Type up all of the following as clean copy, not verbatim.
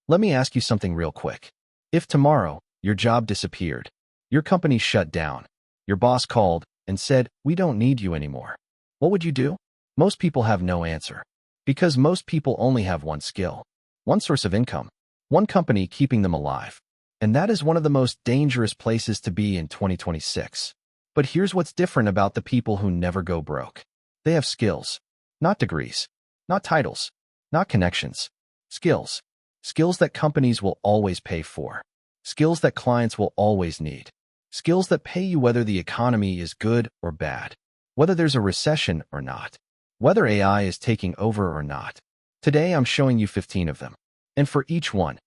Let me ask you something real quick. If tomorrow your job disappeared, your company shut down, your boss called and said, "We don't need you anymore," what would you do? Most people have no answer. Because most people only have one skill, one source of income, one company keeping them alive. And that is one of the most dangerous places to be in 2026. But here's what's different about the people who never go broke. They have skills, not degrees, not titles, not connections. Skills. Skills that companies will always pay for. Skills that clients will always need. Skills that pay you whether the economy is good or bad, whether there's a recession or not, whether AI is taking over or not. Today, I'm showing you 15 of them. And for each one,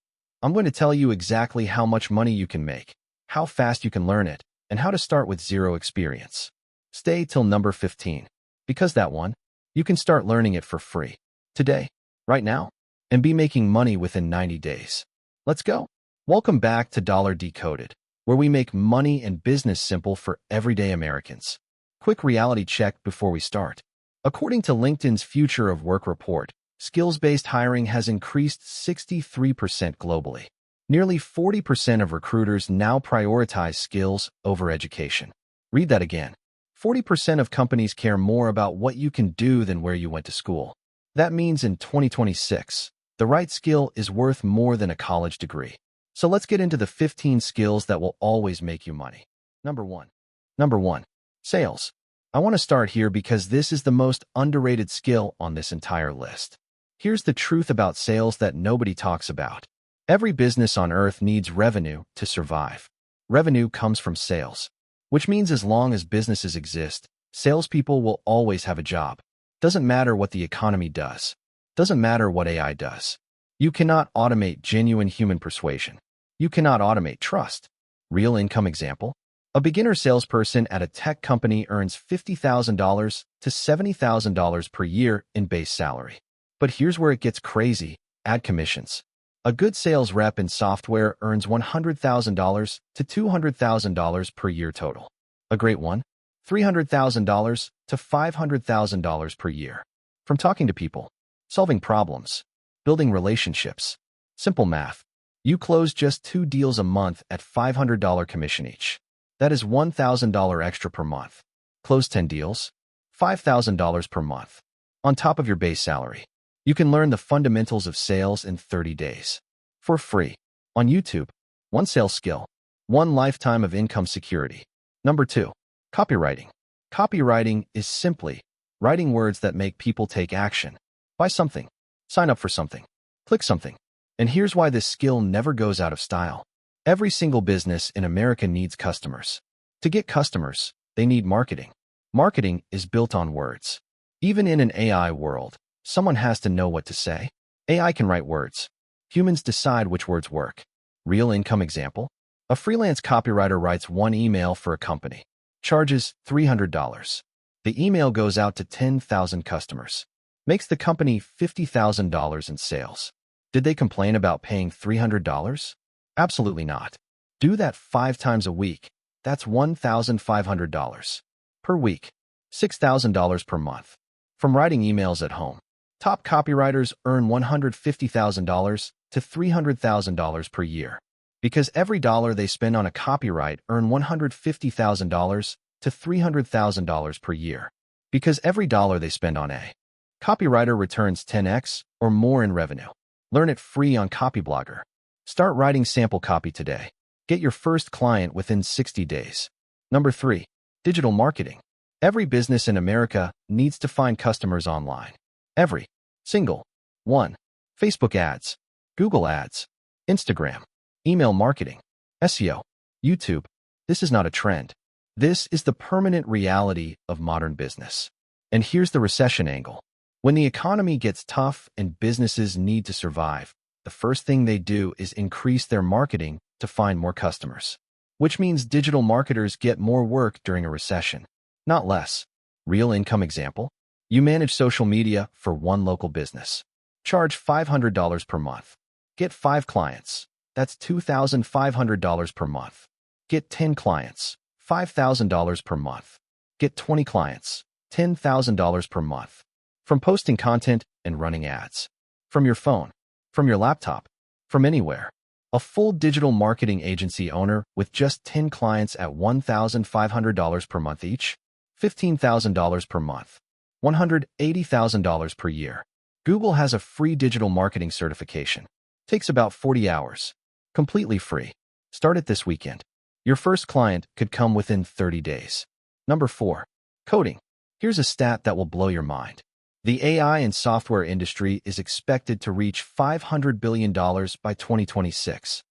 I'm going to tell you exactly how much money you can make, how fast you can learn it, and how to start with zero experience. Stay till number 15, because that one, you can start learning it for free. Today, right now, and be making money within 90 days. Let's go. Welcome back to Dollar Decoded, where we make money and business simple for everyday Americans. Quick reality check before we start. According to LinkedIn's Future of Work report, skills-based hiring has increased 63% globally. Nearly 40% of recruiters now prioritize skills over education. Read that again. 40% of companies care more about what you can do than where you went to school. That means in 2026, the right skill is worth more than a college degree. So let's get into the 15 skills that will always make you money. Number one, sales. I want to start here because this is the most underrated skill on this entire list. Here's the truth about sales that nobody talks about. Every business on earth needs revenue to survive. Revenue comes from sales, which means as long as businesses exist, salespeople will always have a job. Doesn't matter what the economy does. Doesn't matter what AI does. You cannot automate genuine human persuasion. You cannot automate trust. Real income example. A beginner salesperson at a tech company earns $50,000 to $70,000 per year in base salary. But here's where it gets crazy. Add commissions. A good sales rep in software earns $100,000 to $200,000 per year total. A great one, $300,000 to $500,000 per year. From talking to people, solving problems, building relationships. Simple math. You close just 2 deals a month at $500 commission each. That is $1,000 extra per month. Close 10 deals, $5,000 per month. On top of your base salary. You can learn the fundamentals of sales in 30 days. For free. On YouTube. One sales skill. One lifetime of income security. Number 2. Copywriting. Copywriting is simply writing words that make people take action. Buy something. Sign up for something. Click something. And here's why this skill never goes out of style. Every single business in America needs customers. To get customers, they need marketing. Marketing is built on words. Even in an AI world, someone has to know what to say. AI can write words. Humans decide which words work. Real income example. A freelance copywriter writes one email for a company. Charges $300. The email goes out to 10,000 customers. Makes the company $50,000 in sales. Did they complain about paying $300? Absolutely not. Do that 5 times a week. That's $1,500 per week. $6,000 per month. From writing emails at home. Top copywriters earn $150,000 to $300,000 per year. Because every dollar they spend on a copyright earn $150,000 to $300,000 per year. Because every dollar they spend on a copywriter returns 10x or more in revenue. Learn it free on Copyblogger. Start writing sample copy today. Get your first client within 60 days. Number 3. Digital marketing. Every business in America needs to find customers online. Every single one. Facebook ads, Google ads, Instagram, email marketing, SEO, YouTube. This is not a trend. This is the permanent reality of modern business. And here's the recession angle. When the economy gets tough and businesses need to survive, the first thing they do is increase their marketing to find more customers. Which means digital marketers get more work during a recession, not less. Real income example. You manage social media for one local business. Charge $500 per month. Get 5 clients. That's $2,500 per month. Get 10 clients. $5,000 per month. Get 20 clients. $10,000 per month. From posting content and running ads. From your phone. From your laptop. from anywhere. A full digital marketing agency owner with just 10 clients at $1,500 per month each, $15,000 per month, $180,000 per year. Google has a free digital marketing certification. Takes about 40 hours. Completely free. Start it this weekend. Your first client could come within 30 days. Number 4. Coding. Here's a stat that will blow your mind. The AI and software industry is expected to reach $500 billion by 2026.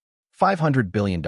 $500 billion.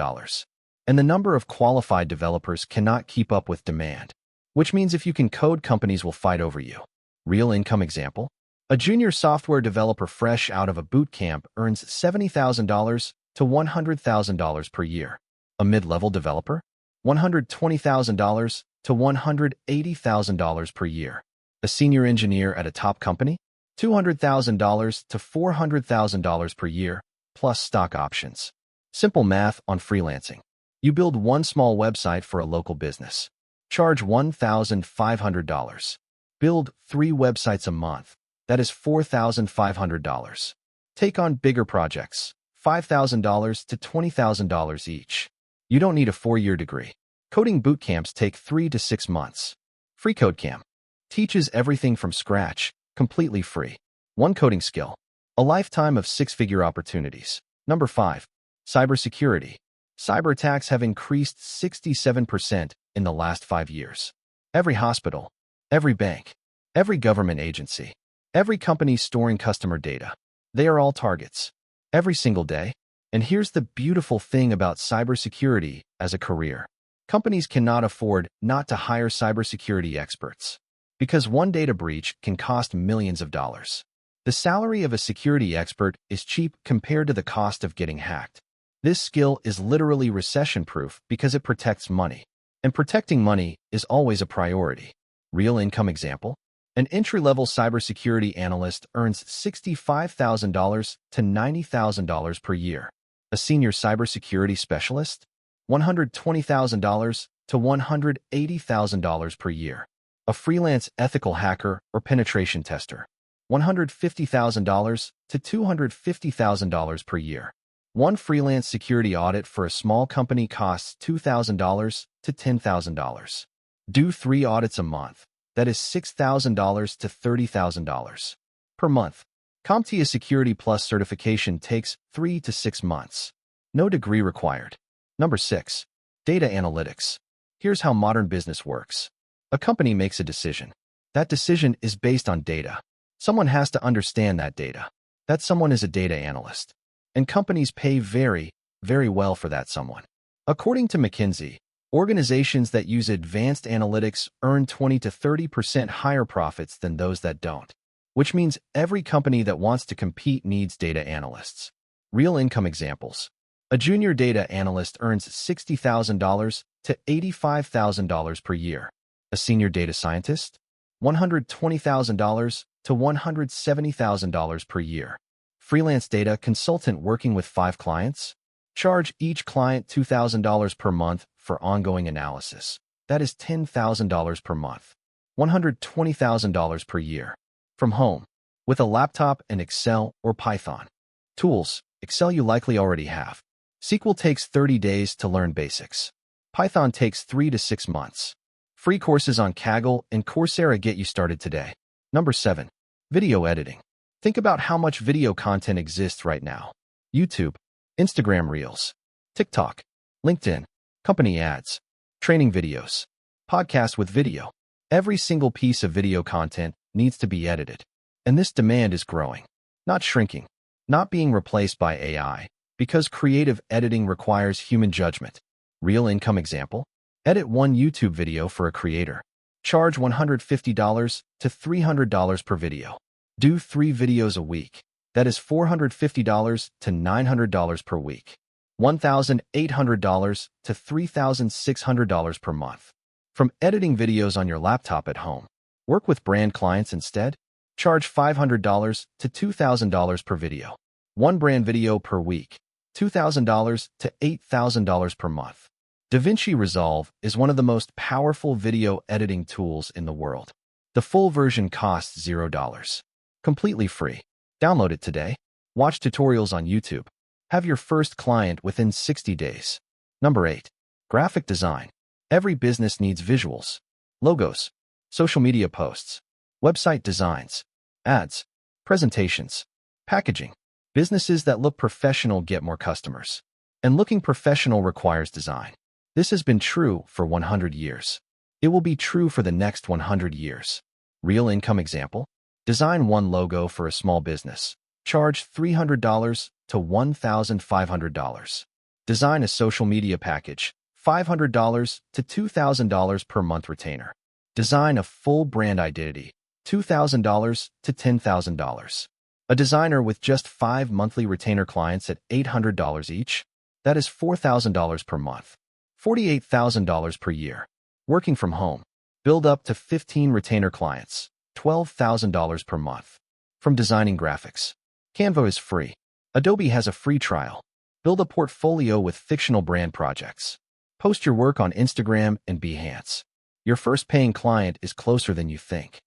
And the number of qualified developers cannot keep up with demand. Which means if you can code, companies will fight over you. Real income example? A junior software developer fresh out of a boot camp earns $70,000 to $100,000 per year. A mid-level developer? $120,000 to $180,000 per year. A senior engineer at a top company? $200,000 to $400,000 per year, plus stock options. Simple math on freelancing. You build one small website for a local business. Charge $1,500. Build 3 websites a month. That is $4,500. Take on bigger projects. $5,000 to $20,000 each. You don't need a 4-year degree. Coding bootcamps take 3 to 6 months. Free Codecamp. Teaches everything from scratch, completely free. One coding skill. A lifetime of 6-figure opportunities. Number 5. Cybersecurity. Cyber attacks have increased 67% in the last 5 years. Every hospital, every bank, every government agency, every company storing customer data. They are all targets. Every single day. And here's the beautiful thing about cybersecurity as a career. Companies cannot afford not to hire cybersecurity experts. Because one data breach can cost millions of dollars. The salary of a security expert is cheap compared to the cost of getting hacked. This skill is literally recession-proof because it protects money. And protecting money is always a priority. Real income example? An entry-level cybersecurity analyst earns $65,000 to $90,000 per year. A senior cybersecurity specialist? $120,000 to $180,000 per year. A freelance ethical hacker or penetration tester? $150,000 to $250,000 per year. One freelance security audit for a small company costs $2,000 to $10,000. Do 3 audits a month. That is $6,000 to $30,000 per month. CompTIA Security Plus certification takes 3 to 6 months. No degree required. Number 6. Data analytics. Here's how modern business works. A company makes a decision. That decision is based on data. Someone has to understand that data. That someone is a data analyst. And companies pay very, very well for that someone. According to McKinsey, organizations that use advanced analytics earn 20 to 30% higher profits than those that don't. Which means every company that wants to compete needs data analysts. Real income examples. A junior data analyst earns $60,000 to $85,000 per year. A senior data scientist? $120,000 to $170,000 per year. Freelance data consultant working with 5 clients? Charge each client $2,000 per month for ongoing analysis. That is $10,000 per month. $120,000 per year. From home, with a laptop and Excel or Python. Tools, Excel you likely already have. SQL takes 30 days to learn basics. Python takes 3 to 6 months. Free courses on Kaggle and Coursera get you started today. Number 7. Video editing. Think about how much video content exists right now. YouTube, Instagram Reels, TikTok, LinkedIn, company ads, training videos, podcasts with video. Every single piece of video content needs to be edited. And this demand is growing, not shrinking, not being replaced by AI, because creative editing requires human judgment. Real income example? Edit one YouTube video for a creator. Charge $150 to $300 per video. Do 3 videos a week. That is $450 to $900 per week. $1,800 to $3,600 per month. From editing videos on your laptop at home, work with brand clients instead. Charge $500 to $2,000 per video. 1 brand video per week. $2,000 to $8,000 per month. DaVinci Resolve is one of the most powerful video editing tools in the world. The full version costs $0. Completely free. Download it today. Watch tutorials on YouTube. Have your first client within 60 days. Number 8. Graphic design. Every business needs visuals, logos, social media posts, website designs, ads, presentations, packaging. Businesses that look professional get more customers. And looking professional requires design. This has been true for 100 years. It will be true for the next 100 years. Real income example. Design one logo for a small business. Charge $300 to $1,500. Design a social media package. $500 to $2,000 per month retainer. Design a full brand identity. $2,000 to $10,000. A designer with just 5 monthly retainer clients at $800 each. That is $4,000 per month. $48,000 per year. Working from home. Build up to 15 retainer clients. $12,000 per month. From designing graphics. Canva is free. Adobe has a free trial. Build a portfolio with fictional brand projects. Post your work on Instagram and Behance. Your first paying client is closer than you think.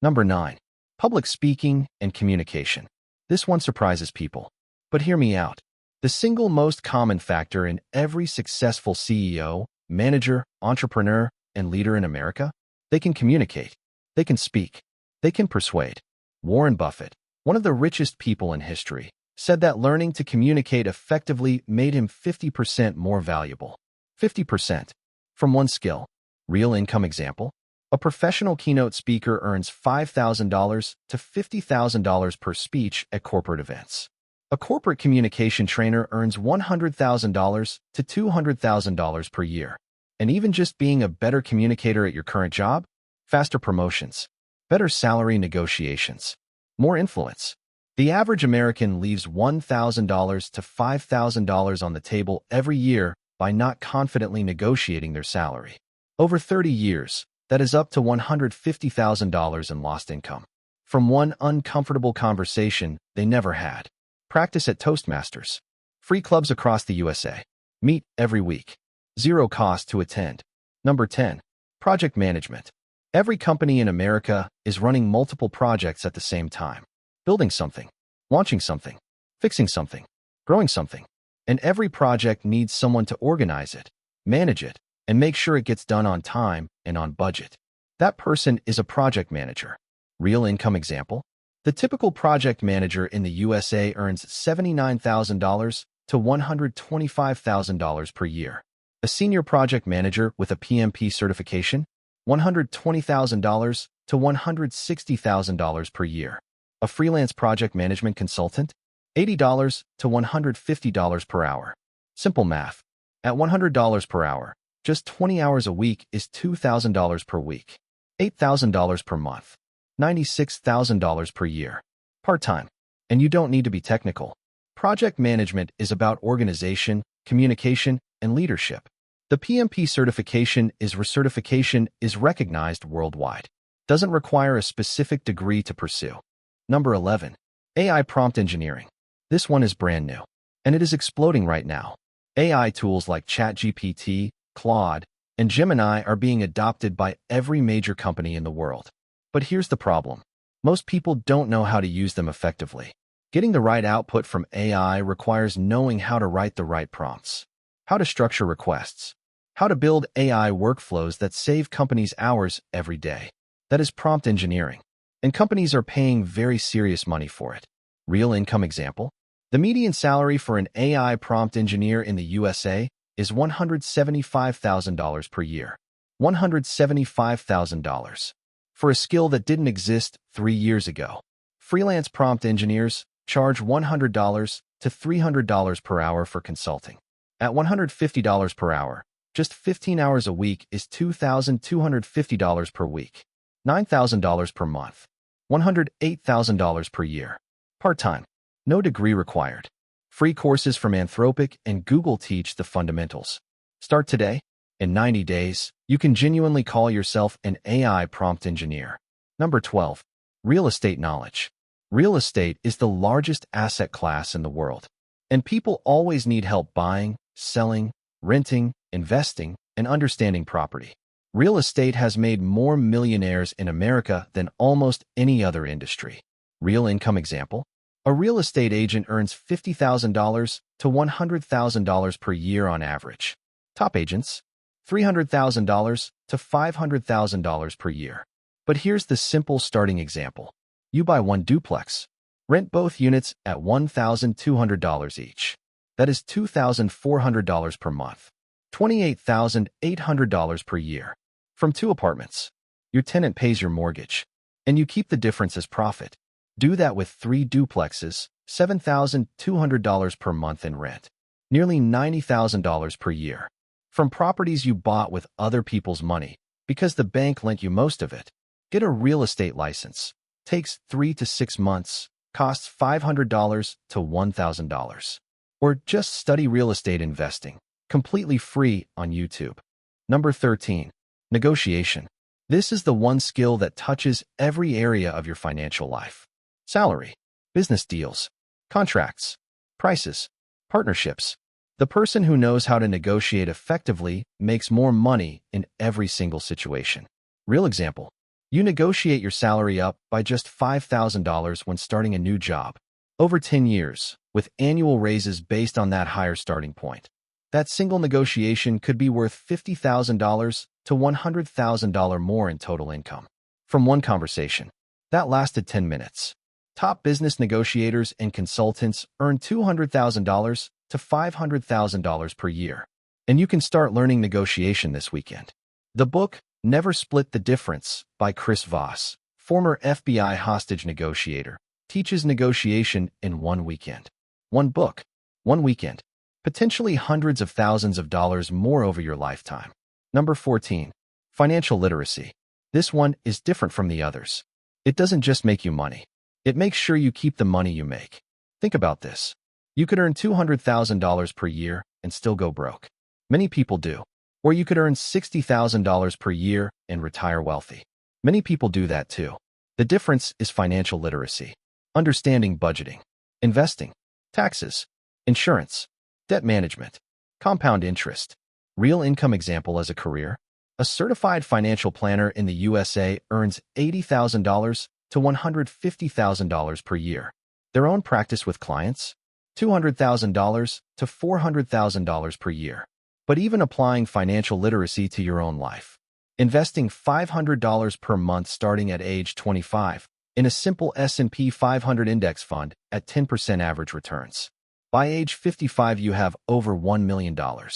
Number 9. Public speaking and communication. This one surprises people. But hear me out. The single most common factor in every successful CEO, manager, entrepreneur, and leader in America? They can communicate. They can speak. They can persuade. Warren Buffett, one of the richest people in history, said that learning to communicate effectively made him 50% more valuable. 50%. From one skill. Real income example. A professional keynote speaker earns $5,000 to $50,000 per speech at corporate events. A corporate communication trainer earns $100,000 to $200,000 per year. And even just being a better communicator at your current job, faster promotions, better salary negotiations, more influence. The average American leaves $1,000 to $5,000 on the table every year by not confidently negotiating their salary. Over 30 years, that is up to $150,000 in lost income from one uncomfortable conversation they never had. Practice at Toastmasters. Free clubs across the USA. Meet every week. Zero cost to attend. Number 10. Project management. Every company in America is running multiple projects at the same time. Building something, launching something, fixing something, growing something. And every project needs someone to organize it, manage it, and make sure it gets done on time and on budget. That person is a project manager. Real income example. The typical project manager in the USA earns $79,000 to $125,000 per year. A senior project manager with a PMP certification, $120,000 to $160,000 per year. A freelance project management consultant, $80 to $150 per hour. Simple math. At $100 per hour, just 20 hours a week is $2,000 per week, $8,000 per month, $96,000 per year. Part-time. And you don't need to be technical. Project management is about organization, communication, and leadership. The PMP certification is recognized worldwide. Doesn't require a specific degree to pursue. Number 11. AI prompt engineering. This one is brand new, and it is exploding right now. AI tools like ChatGPT, Claude, and Gemini are being adopted by every major company in the world. But here's the problem. Most people don't know how to use them effectively. Getting the right output from AI requires knowing how to write the right prompts, how to structure requests, how to build AI workflows that save companies hours every day. That is prompt engineering. And companies are paying very serious money for it. Real income example. The median salary for an AI prompt engineer in the USA is $175,000 per year. $175,000. For a skill that didn't exist 3 years ago. Freelance prompt engineers charge $100 to $300 per hour for consulting. At $150 per hour, just 15 hours a week is $2,250 per week. $9,000 per month. $108,000 per year. Part-time. No degree required. Free courses from Anthropic and Google teach the fundamentals. Start today. In 90 days, you can genuinely call yourself an AI prompt engineer. Number 12. Real estate knowledge. Real estate is the largest asset class in the world. And people always need help buying, selling, renting, investing, and understanding property. Real estate has made more millionaires in America than almost any other industry. Real income example. A real estate agent earns $50,000 to $100,000 per year on average. Top agents, $300,000 to $500,000 per year. But here's the simple starting example. You buy one duplex. Rent both units at $1,200 each. That is $2,400 per month. $28,800 per year. From 2 apartments. Your tenant pays your mortgage, and you keep the difference as profit. Do that with 3 duplexes, $7,200 per month in rent. Nearly $90,000 per year. From properties you bought with other people's money, because the bank lent you most of it. Get a real estate license. Takes 3 to 6 months. Costs $500 to $1,000. Or just study real estate investing. Completely free on YouTube. Number 13. Negotiation. This is the one skill that touches every area of your financial life. Salary, business deals, contracts, prices, partnerships. The person who knows how to negotiate effectively makes more money in every single situation. Real example. You negotiate your salary up by just $5,000 when starting a new job. Over 10 years, with annual raises based on that higher starting point. That single negotiation could be worth $50,000 to $100,000 more in total income. From one conversation. That lasted 10 minutes. Top business negotiators and consultants earn $200,000 to $500,000 per year. And you can start learning negotiation this weekend. The book, Never Split the Difference, by Chris Voss, former FBI hostage negotiator, teaches negotiation in one weekend. One book, one weekend. Potentially hundreds of thousands of dollars more over your lifetime. Number 14. Financial literacy. This one is different from the others. It doesn't just make you money. It makes sure you keep the money you make. Think about this. You could earn $200,000 per year and still go broke. Many people do. Or you could earn $60,000 per year and retire wealthy. Many people do that too. The difference is financial literacy. Understanding budgeting, investing, taxes, insurance, debt management, compound interest. Real income example as a career. A certified financial planner in the USA earns $80,000 to $150,000 per year. Their own practice with clients, $200,000 to $400,000 per year. But even applying financial literacy to your own life. Investing $500 per month starting at age 25 in a simple S&P 500 index fund at 10% average returns. By age 55, you have over $1 million. $1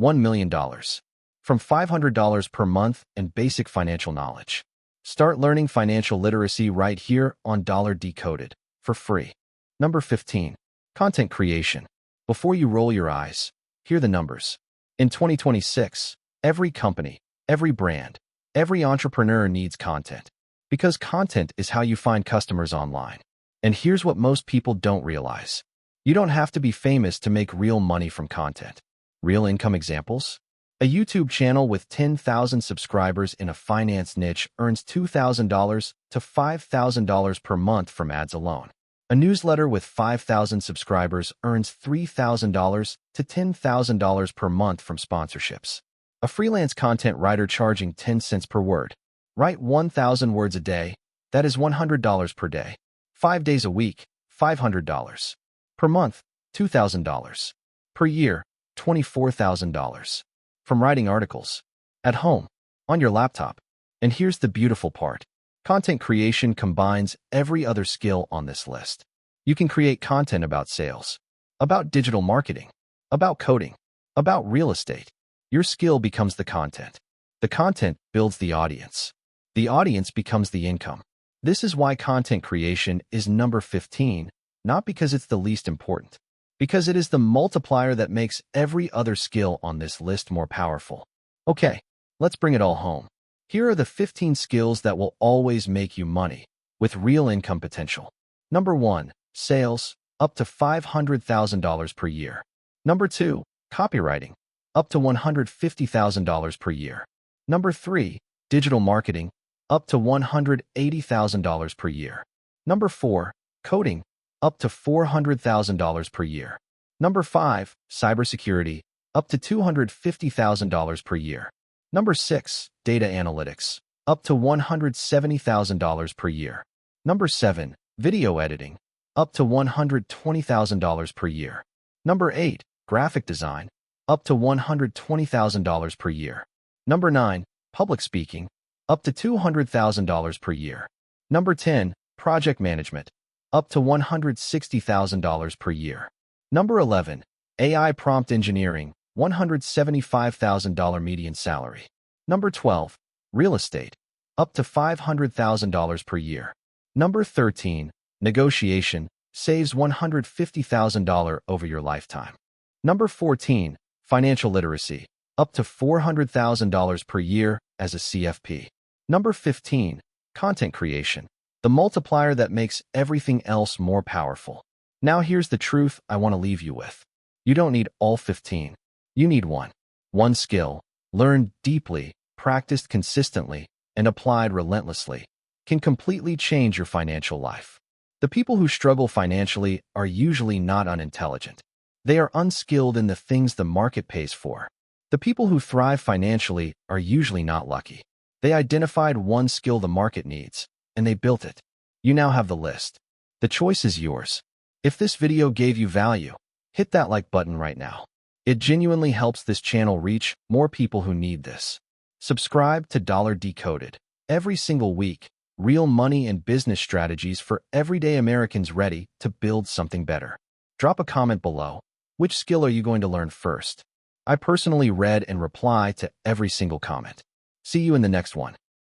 million. From $500 per month and basic financial knowledge. Start learning financial literacy right here on Dollar Decoded for free. Number 15. Content creation. Before you roll your eyes, hear the numbers. In 2026, every company, every brand, every entrepreneur needs content. Because content is how you find customers online. And here's what most people don't realize. You don't have to be famous to make real money from content. Real income examples? A YouTube channel with 10,000 subscribers in a finance niche earns $2,000 to $5,000 per month from ads alone. A newsletter with 5,000 subscribers earns $3,000 to $10,000 per month from sponsorships. A freelance content writer charging 10 cents per word. Write 1,000 words a day. That is $100 per day. 5 days a week, $500. Per month, $2,000. Per year, $24,000. From writing articles. At home. On your laptop. And here's the beautiful part. Content creation combines every other skill on this list. You can create content about sales, about digital marketing, about coding, about real estate. Your skill becomes the content. The content builds the audience. The audience becomes the income. This is why content creation is number 15, not because it's the least important, because it is the multiplier that makes every other skill on this list more powerful. Okay, let's bring it all home. Here are the 15 skills that will always make you money, with real income potential. Number 1, sales, up to $500,000 per year. Number 2, copywriting, up to $150,000 per year. Number 3, digital marketing, up to $180,000 per year. Number 4, coding, up to $400,000 per year. Number 5, cybersecurity, up to $250,000 per year. Number 6, data analytics, up to $170,000 per year. Number 7, video editing, up to $120,000 per year. Number 8, graphic design, up to $120,000 per year. Number 9, public speaking, up to $200,000 per year. Number 10, project management, up to $160,000 per year. Number 11, AI prompt engineering, $175,000 median salary. Number 12, real estate, up to $500,000 per year. Number 13, negotiation, saves $150,000 over your lifetime. Number 14, financial literacy, up to $400,000 per year as a CFP. Number 15, content creation, the multiplier that makes everything else more powerful. Now here's the truth I want to leave you with. You don't need all 15. You need one. One skill, learned deeply, practiced consistently, and applied relentlessly, can completely change your financial life. The people who struggle financially are usually not unintelligent. They are unskilled in the things the market pays for. The people who thrive financially are usually not lucky. They identified one skill the market needs, and they built it. You now have the list. The choice is yours. If this video gave you value, hit that like button right now. It genuinely helps this channel reach more people who need this. Subscribe to Dollar Decoded. Every single week, real money and business strategies for everyday Americans ready to build something better. Drop a comment below. Which skill are you going to learn first? I personally read and reply to every single comment. See you in the next one.